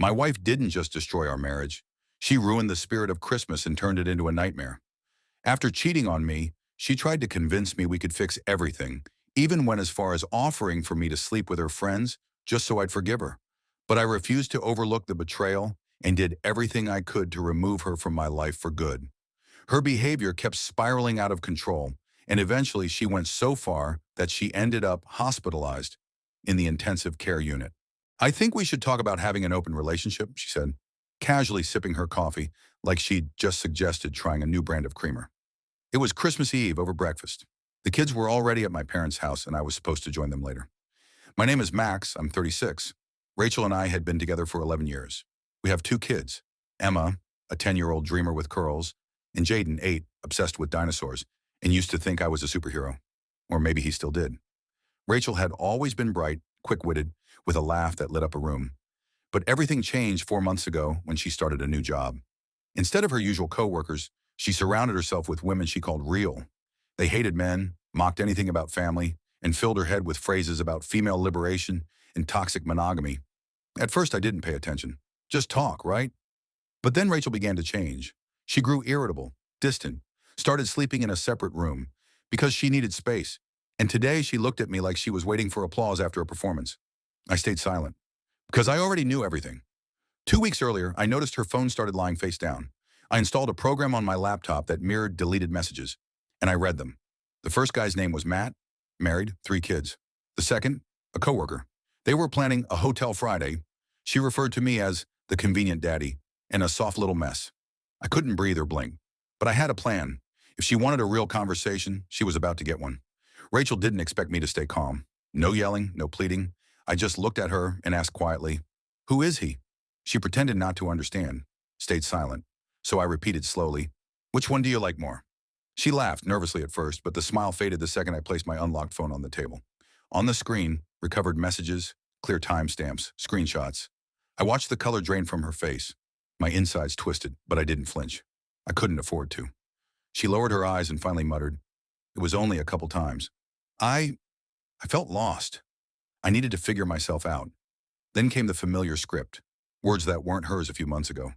My wife didn't just destroy our marriage. She ruined the spirit of Christmas and turned it into a nightmare. After cheating on me, she tried to convince me we could fix everything, even went as far as offering for me to sleep with her friends just so I'd forgive her. But I refused to overlook the betrayal and did everything I could to remove her from my life for good. Her behavior kept spiraling out of control, and eventually she went so far that she ended up hospitalized in the intensive care unit. I think we should talk about having an open relationship, she said, casually sipping her coffee like she'd just suggested trying a new brand of creamer. It was Christmas Eve over breakfast. The kids were already at my parents' house and I was supposed to join them later. My name is Max, I'm 36. Rachel and I had been together for 11 years. We have two kids, Emma, a 10-year-old dreamer with curls, and Jaden, 8, obsessed with dinosaurs, and used to think I was a superhero. Or maybe he still did. Rachel had always been bright, quick-witted, with a laugh that lit up a room. But everything changed 4 months ago when she started a new job. Instead of her usual coworkers, she surrounded herself with women she called real. They hated men, mocked anything about family, and filled her head with phrases about female liberation and toxic monogamy. At first, I didn't pay attention. Just talk, right? But then Rachel began to change. She grew irritable, distant, started sleeping in a separate room because she needed space. And today she looked at me like she was waiting for applause after a performance. I stayed silent because I already knew everything. 2 weeks earlier, I noticed her phone started lying face down. I installed a program on my laptop that mirrored deleted messages, and I read them. The first guy's name was Matt, married, 3 kids. The second, a coworker. They were planning a hotel Friday. She referred to me as the convenient daddy and a soft little mess. I couldn't breathe or blink, but I had a plan. If she wanted a real conversation, she was about to get one. Rachel didn't expect me to stay calm. No yelling, no pleading. I just looked at her and asked quietly, "Who is he?" She pretended not to understand, stayed silent. So I repeated slowly, "Which one do you like more?" She laughed nervously at first, but the smile faded the second I placed my unlocked phone on the table. On the screen, recovered messages, clear timestamps, screenshots. I watched the color drain from her face. My insides twisted, but I didn't flinch. I couldn't afford to. She lowered her eyes and finally muttered, "It was only a couple times." I felt lost. I needed to figure myself out. Then came the familiar script, words that weren't hers a few months ago.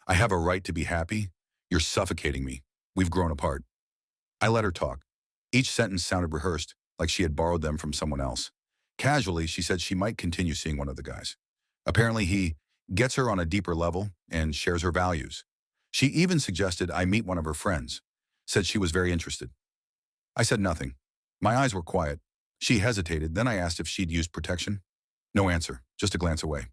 "I have a right to be happy. You're suffocating me. We've grown apart." I let her talk. Each sentence sounded rehearsed, like she had borrowed them from someone else. Casually, she said she might continue seeing one of the guys. Apparently, he gets her on a deeper level and shares her values. She even suggested I meet one of her friends, said she was very interested. I said nothing. My eyes were quiet. She hesitated, then I asked if she'd used protection. No answer, just a glance away.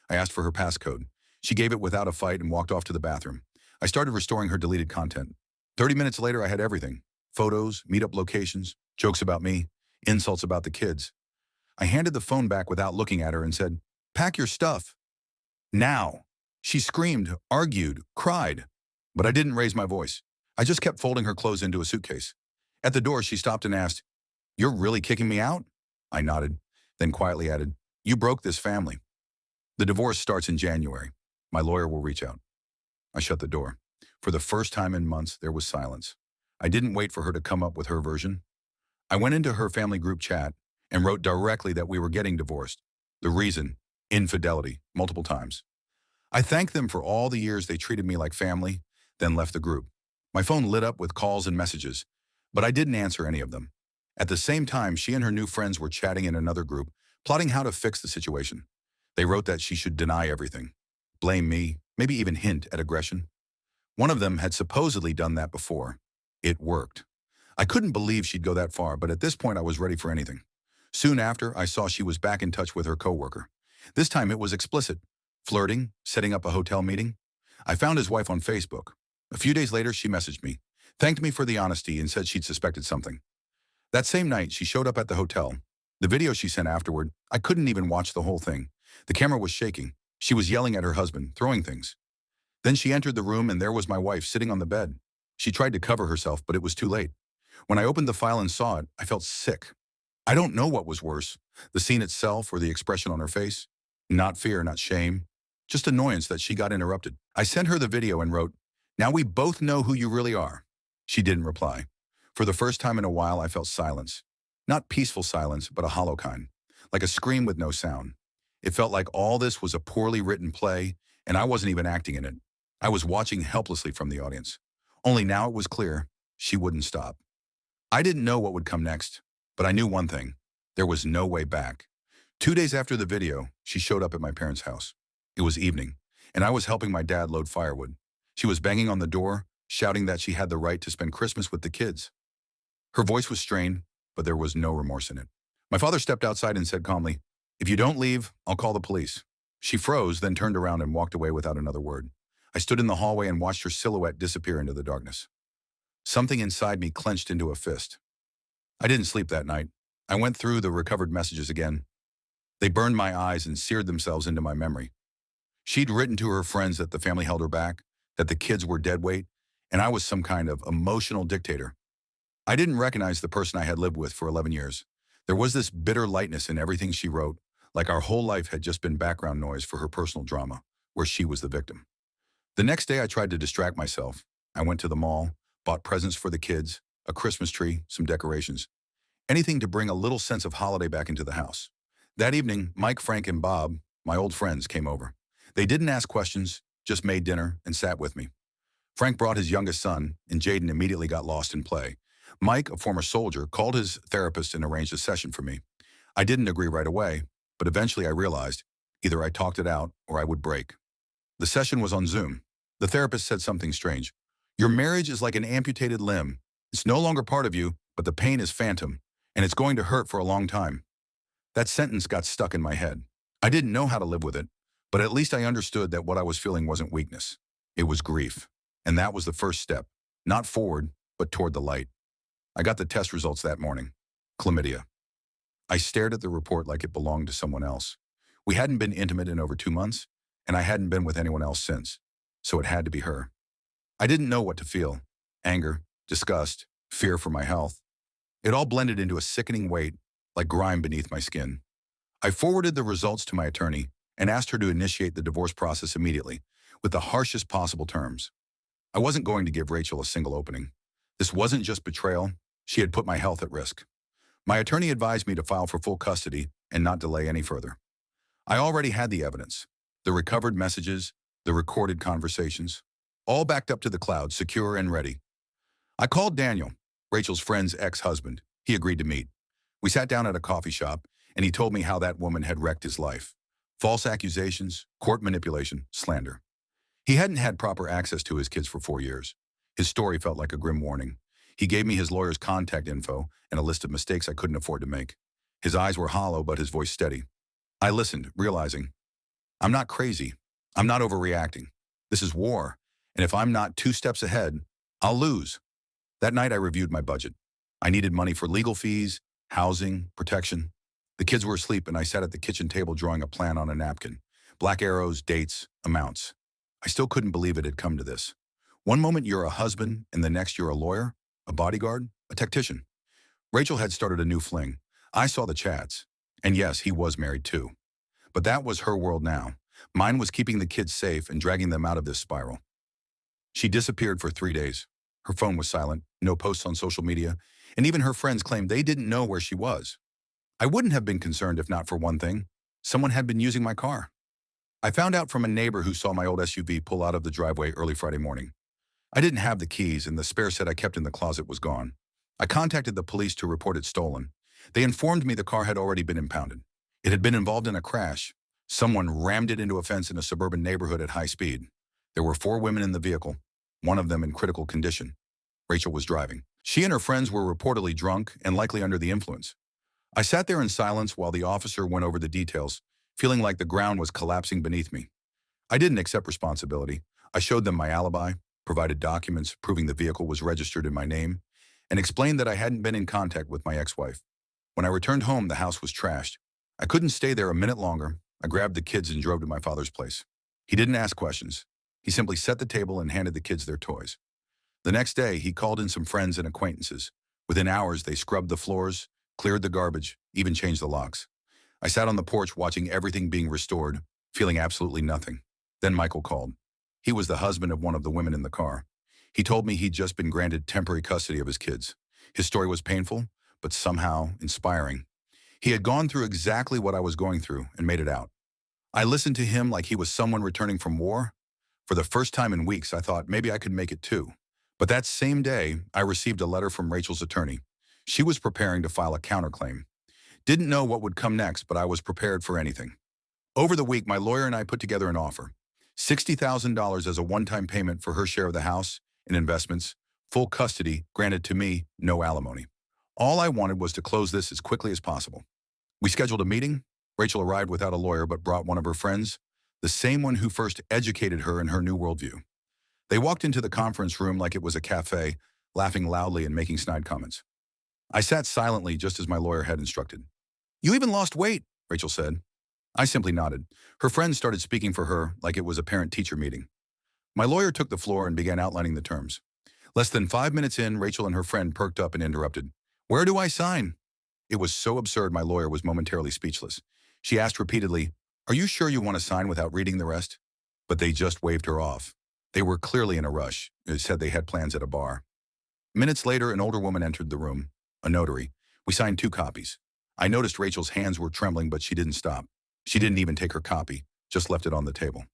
I asked for her passcode. She gave it without a fight and walked off to the bathroom. I started restoring her deleted content. 30 minutes later, I had everything. Photos, meetup locations, jokes about me, insults about the kids. I handed the phone back without looking at her and said, "Pack your stuff. Now." She screamed, argued, cried. But I didn't raise my voice. I just kept folding her clothes into a suitcase. At the door, she stopped and asked, "You're really kicking me out?" I nodded, then quietly added, "You broke this family. The divorce starts in January. My lawyer will reach out." I shut the door. For the first time in months, there was silence. I didn't wait for her to come up with her version. I went into her family group chat and wrote directly that we were getting divorced. The reason, infidelity, multiple times. I thanked them for all the years they treated me like family, then left the group. My phone lit up with calls and messages, but I didn't answer any of them. At the same time, she and her new friends were chatting in another group, plotting how to fix the situation. They wrote that she should deny everything, blame me, maybe even hint at aggression. One of them had supposedly done that before. It worked. I couldn't believe she'd go that far, but at this point I was ready for anything. Soon after, I saw she was back in touch with her coworker. This time it was explicit. Flirting, setting up a hotel meeting. I found his wife on Facebook. A few days later, she messaged me, thanked me for the honesty and said she'd suspected something. That same night, she showed up at the hotel. The video she sent afterward, I couldn't even watch the whole thing. The camera was shaking. She was yelling at her husband, throwing things. Then she entered the room and there was my wife sitting on the bed. She tried to cover herself, but it was too late. When I opened the file and saw it, I felt sick. I don't know what was worse, the scene itself or the expression on her face. Not fear, not shame. Just annoyance that she got interrupted. I sent her the video and wrote, "Now we both know who you really are." She didn't reply. For the first time in a while, I felt silence. Not peaceful silence, but a hollow kind. Like a scream with no sound. It felt like all this was a poorly written play, and I wasn't even acting in it. I was watching helplessly from the audience. Only now it was clear she wouldn't stop. I didn't know what would come next, but I knew one thing. There was no way back. 2 days after the video, she showed up at my parents' house. It was evening, and I was helping my dad load firewood. She was banging on the door, shouting that she had the right to spend Christmas with the kids. Her voice was strained, but there was no remorse in it. My father stepped outside and said calmly, "If you don't leave, I'll call the police." She froze, then turned around and walked away without another word. I stood in the hallway and watched her silhouette disappear into the darkness. Something inside me clenched into a fist. I didn't sleep that night. I went through the recovered messages again. They burned my eyes and seared themselves into my memory. She'd written to her friends that the family held her back, that the kids were dead weight, and I was some kind of emotional dictator. I didn't recognize the person I had lived with for 11 years. There was this bitter lightness in everything she wrote, like our whole life had just been background noise for her personal drama, where she was the victim. The next day I tried to distract myself. I went to the mall, bought presents for the kids, a Christmas tree, some decorations. Anything to bring a little sense of holiday back into the house. That evening, Mike, Frank, and Bob, my old friends, came over. They didn't ask questions, just made dinner and sat with me. Frank brought his youngest son, and Jaden immediately got lost in play. Mike, a former soldier, called his therapist and arranged a session for me. I didn't agree right away, but eventually I realized either I talked it out or I would break. The session was on Zoom. The therapist said something strange. "Your marriage is like an amputated limb. It's no longer part of you, but the pain is phantom, and it's going to hurt for a long time." That sentence got stuck in my head. I didn't know how to live with it, but at least I understood that what I was feeling wasn't weakness. It was grief. And that was the first step, not forward, but toward the light. I got the test results that morning. Chlamydia. I stared at the report like it belonged to someone else. We hadn't been intimate in over 2 months, and I hadn't been with anyone else since, so it had to be her. I didn't know what to feel. Anger, disgust, fear for my health. It all blended into a sickening weight, like grime beneath my skin. I forwarded the results to my attorney and asked her to initiate the divorce process immediately, with the harshest possible terms. I wasn't going to give Rachel a single opening. This wasn't just betrayal. She had put my health at risk. My attorney advised me to file for full custody and not delay any further. I already had the evidence, the recovered messages, the recorded conversations, all backed up to the cloud, secure and ready. I called Daniel, Rachel's friend's ex-husband. He agreed to meet. We sat down at a coffee shop, and he told me how that woman had wrecked his life. False accusations, court manipulation, slander. He hadn't had proper access to his kids for 4 years. His story felt like a grim warning. He gave me his lawyer's contact info and a list of mistakes I couldn't afford to make. His eyes were hollow, but his voice steady. I listened, realizing, I'm not crazy. I'm not overreacting. This is war, and if I'm not 2 steps ahead, I'll lose. That night I reviewed my budget. I needed money for legal fees, housing, protection. The kids were asleep, and I sat at the kitchen table drawing a plan on a napkin. Black arrows, dates, amounts. I still couldn't believe it had come to this. One moment you're a husband, and the next you're a lawyer, a bodyguard, a tactician. Rachel had started a new fling. I saw the chats. And yes, he was married too. But that was her world now. Mine was keeping the kids safe and dragging them out of this spiral. She disappeared for 3 days. Her phone was silent, no posts on social media, and even her friends claimed they didn't know where she was. I wouldn't have been concerned if not for one thing. Someone had been using my car. I found out from a neighbor who saw my old SUV pull out of the driveway early Friday morning. I didn't have the keys, and the spare set I kept in the closet was gone. I contacted the police to report it stolen. They informed me the car had already been impounded. It had been involved in a crash. Someone rammed it into a fence in a suburban neighborhood at high speed. There were 4 women in the vehicle, one of them in critical condition. Rachel was driving. She and her friends were reportedly drunk and likely under the influence. I sat there in silence while the officer went over the details, feeling like the ground was collapsing beneath me. I didn't accept responsibility. I showed them my alibi, provided documents proving the vehicle was registered in my name, and explained that I hadn't been in contact with my ex-wife. When I returned home, the house was trashed. I couldn't stay there a minute longer. I grabbed the kids and drove to my father's place. He didn't ask questions. He simply set the table and handed the kids their toys. The next day, he called in some friends and acquaintances. Within hours, they scrubbed the floors, cleared the garbage, even changed the locks. I sat on the porch watching everything being restored, feeling absolutely nothing. Then Michael called. He was the husband of one of the women in the car. He told me he'd just been granted temporary custody of his kids. His story was painful, but somehow inspiring. He had gone through exactly what I was going through and made it out. I listened to him like he was someone returning from war. For the first time in weeks, I thought maybe I could make it too. But that same day, I received a letter from Rachel's attorney. She was preparing to file a counterclaim. Didn't know what would come next, but I was prepared for anything. Over the week, my lawyer and I put together an offer. $60,000 as a one-time payment for her share of the house and investments, full custody granted to me, no alimony. All I wanted was to close this as quickly as possible. We scheduled a meeting. Rachel arrived without a lawyer but brought one of her friends, the same one who first educated her in her new worldview. They walked into the conference room like it was a cafe, laughing loudly and making snide comments. I sat silently just as my lawyer had instructed. "You even lost weight," Rachel said. I simply nodded. Her friends started speaking for her like it was a parent-teacher meeting. My lawyer took the floor and began outlining the terms. Less than 5 minutes in, Rachel and her friend perked up and interrupted. "Where do I sign?" It was so absurd my lawyer was momentarily speechless. She asked repeatedly, "Are you sure you want to sign without reading the rest?" But they just waved her off. They were clearly in a rush. They said they had plans at a bar. Minutes later, an older woman entered the room, a notary. We signed 2 copies. I noticed Rachel's hands were trembling, but she didn't stop. She didn't even take her copy, just left it on the table.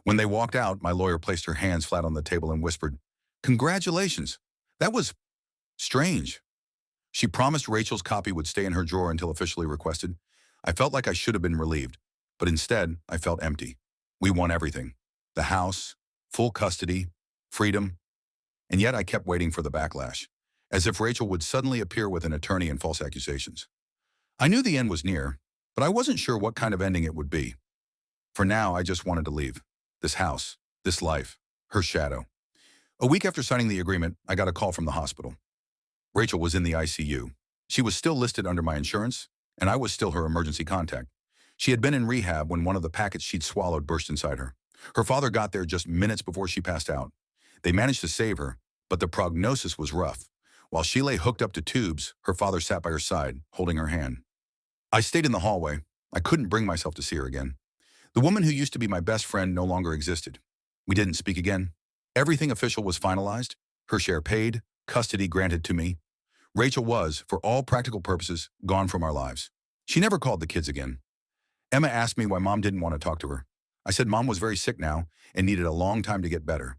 When they walked out, my lawyer placed her hands flat on the table and whispered, "Congratulations. That was strange." She promised Rachel's copy would stay in her drawer until officially requested. I felt like I should have been relieved, but instead, I felt empty. We won everything. The house, full custody, freedom, and yet I kept waiting for the backlash, as if Rachel would suddenly appear with an attorney and false accusations. I knew the end was near, but I wasn't sure what kind of ending it would be. For now, I just wanted to leave. This house, this life, her shadow. A week after signing the agreement, I got a call from the hospital. Rachel was in the ICU. She was still listed under my insurance, and I was still her emergency contact. She had been in rehab when one of the packets she'd swallowed burst inside her. Her father got there just minutes before she passed out. They managed to save her, but the prognosis was rough. While she lay hooked up to tubes, her father sat by her side, holding her hand. I stayed in the hallway. I couldn't bring myself to see her again. The woman who used to be my best friend no longer existed. We didn't speak again. Everything official was finalized, her share paid, custody granted to me. Rachel was, for all practical purposes, gone from our lives. She never called the kids again. Emma asked me why Mom didn't want to talk to her. I said Mom was very sick now and needed a long time to get better.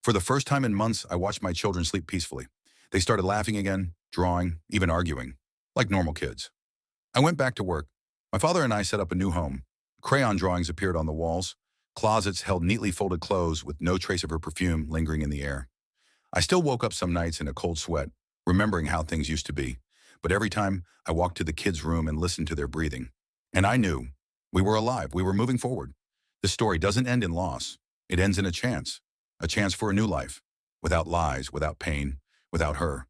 For the first time in months, I watched my children sleep peacefully. They started laughing again, drawing, even arguing, like normal kids. I went back to work. My father and I set up a new home. Crayon drawings appeared on the walls. Closets held neatly folded clothes with no trace of her perfume lingering in the air. I still woke up some nights in a cold sweat, remembering how things used to be. But every time, I walked to the kids' room and listened to their breathing. And I knew we were alive. We were moving forward. The story doesn't end in loss. It ends in a chance for a new life, without lies, without pain, without her.